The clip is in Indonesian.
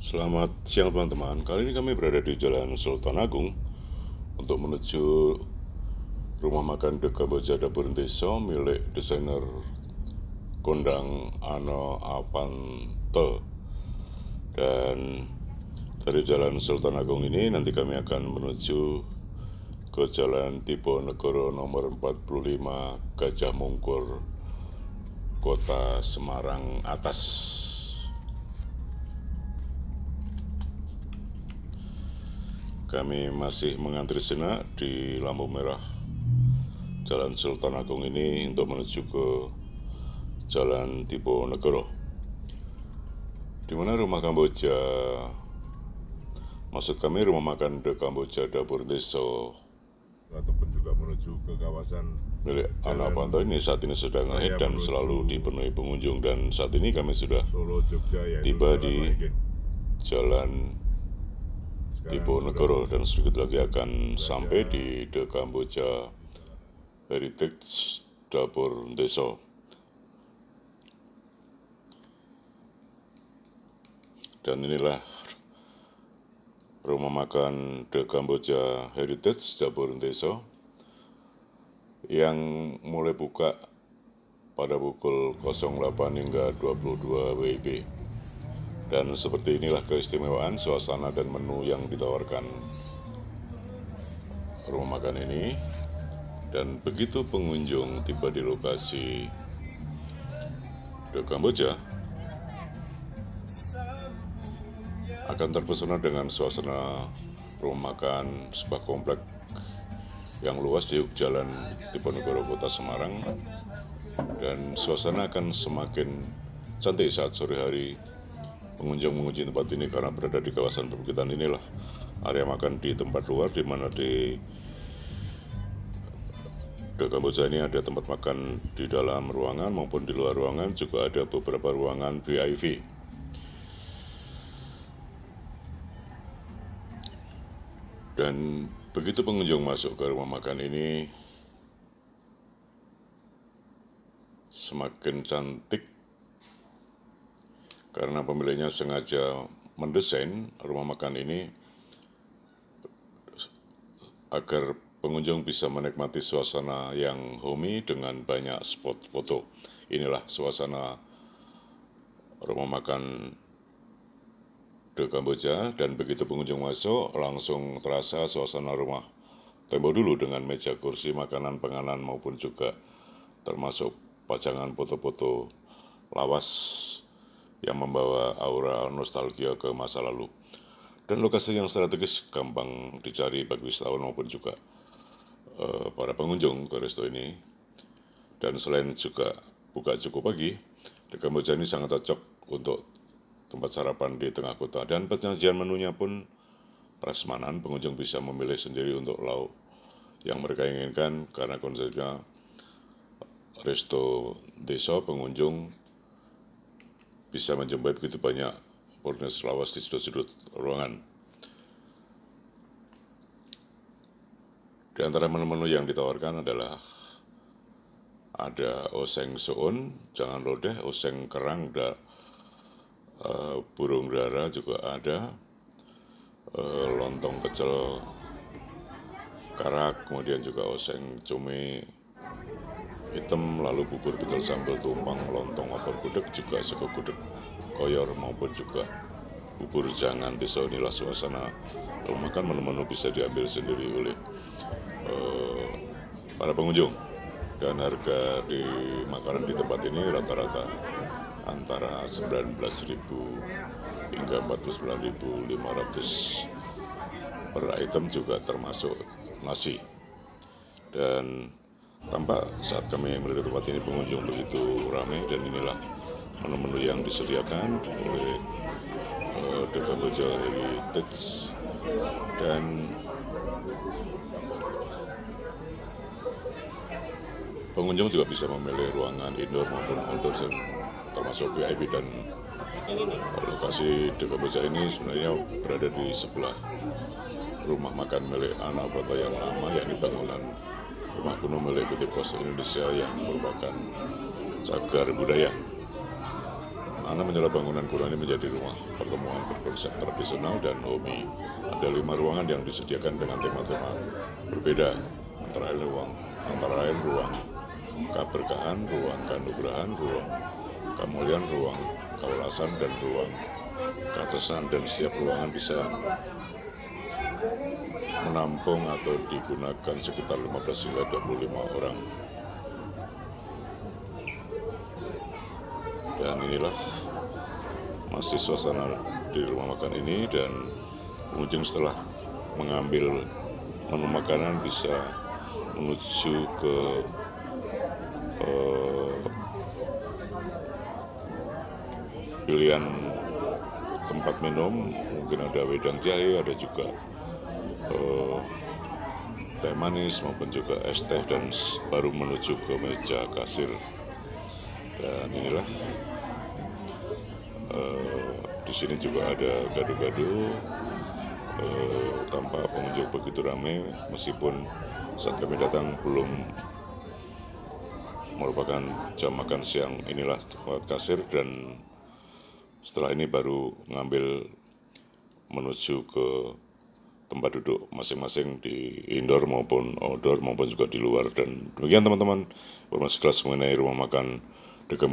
Selamat siang teman-teman. Kali ini kami berada di Jalan Sultan Agung untuk menuju rumah makan The Kamboja Dapur Desa milik desainer kondang Ano Avante. Dan dari Jalan Sultan Agung ini nanti kami akan menuju ke Jalan Diponegoro nomor 45 Gajah Mungkur, Kota Semarang Atas. Kami masih mengantri sejenak di lampu merah Jalan Sultan Agung ini untuk menuju ke Jalan Diponegoro, di mana rumah Kamboja, maksud kami rumah makan The Kamboja Dapur Desa, ataupun juga menuju ke kawasan milik Ano Avante ini saat ini sedang ngehit dan selalu dipenuhi pengunjung. Dan saat ini kami sudah Solo Jogja, tiba di Jalan Diponegoro dan sedikit lagi akan sampai di The Kamboja Heritage Dapur Desa. Dan inilah rumah makan The Kamboja Heritage Dapur Desa yang mulai buka pada pukul 08 hingga 22 WIB. Dan seperti inilah keistimewaan suasana dan menu yang ditawarkan rumah makan ini. Dan begitu pengunjung tiba di lokasi The Kamboja, akan terpesona dengan suasana rumah makan sebuah komplek yang luas di Jalan Diponegoro, Kota Semarang. Dan suasana akan semakin cantik saat sore hari pengunjung mengunjungi tempat ini, karena berada di kawasan perbukitan inilah area makan di tempat luar, di mana di The Kamboja ini ada tempat makan di dalam ruangan maupun di luar ruangan, juga ada beberapa ruangan VIP. Dan begitu pengunjung masuk ke rumah makan ini, semakin cantik karena pemiliknya sengaja mendesain rumah makan ini agar pengunjung bisa menikmati suasana yang homey dengan banyak spot foto. Inilah suasana rumah makan The Kamboja, dan begitu pengunjung masuk langsung terasa suasana rumah tembok dulu dengan meja kursi, makanan, penganan maupun juga termasuk pajangan foto-foto lawas yang membawa aura nostalgia ke masa lalu. Dan lokasi yang strategis, gampang dicari bagi wisatawan maupun juga para pengunjung ke resto ini. Dan selain juga buka cukup pagi, The Kamboja ini sangat cocok untuk tempat sarapan di tengah kota. Dan penyajian menunya pun prasmanan, pengunjung bisa memilih sendiri untuk lauk yang mereka inginkan, karena konsepnya resto desa. Pengunjung bisa menjumpai begitu banyak furnish lawas di sudut-sudut ruangan. Di antara menu-menu yang ditawarkan adalah ada oseng soun, jangan lodeh, oseng kerang, burung dara juga ada, lontong pecel karak, kemudian juga oseng cumi hitam, lalu bubur pecel sambal tumpang, lontong opor gudeg, juga sego gudeg koyor maupun juga bubur jangan desa. Inilah suasana rumah makan. Menu-menu bisa diambil sendiri oleh para pengunjung. Dan harga di makanan di tempat ini rata-rata antara 19.000 hingga 49.500 per item, juga termasuk nasi. Dan tampak saat kami berada di tempat ini pengunjung begitu ramai. Dan inilah menu-menu yang disediakan oleh The Kamboja Heritage. Dan pengunjung juga bisa memilih ruangan indoor maupun outdoor, termasuk VIP. Dan lokasi The Kamboja ini sebenarnya berada di sebelah rumah makan milik Ano Avante yang lama, yakni bangunan rumah kuno milik PT Pos Indonesia yang merupakan cagar budaya. Anda menyewa bangunan kuno ini menjadi rumah pertemuan berkonsep tradisional dan homi. Ada 5 ruangan yang disediakan dengan tema-tema berbeda, antara lain ruang keberkahan, ruang keanugerahan, ruang kemuliaan, ruang keulasan, dan ruang keatasan. Dan setiap ruangan bisa menampung atau digunakan sekitar 15 hingga 25 orang. Dan inilah masih suasana di rumah makan ini, dan pengunjung setelah mengambil menu makanan bisa menuju ke pilihan tempat minum. Mungkin ada wedang jahe, ada juga teh manis maupun juga es teh, dan baru menuju ke meja kasir. Dan inilah di sini juga ada gado-gado tanpa pengunjung begitu ramai, meskipun saat kami datang belum merupakan jam makan siang. Inilah tempat kasir, dan setelah ini baru ngambil menuju ke tempat duduk masing-masing di indoor maupun outdoor maupun juga di luar. Dan demikian teman-teman, informasi sekilas mengenai rumah makan The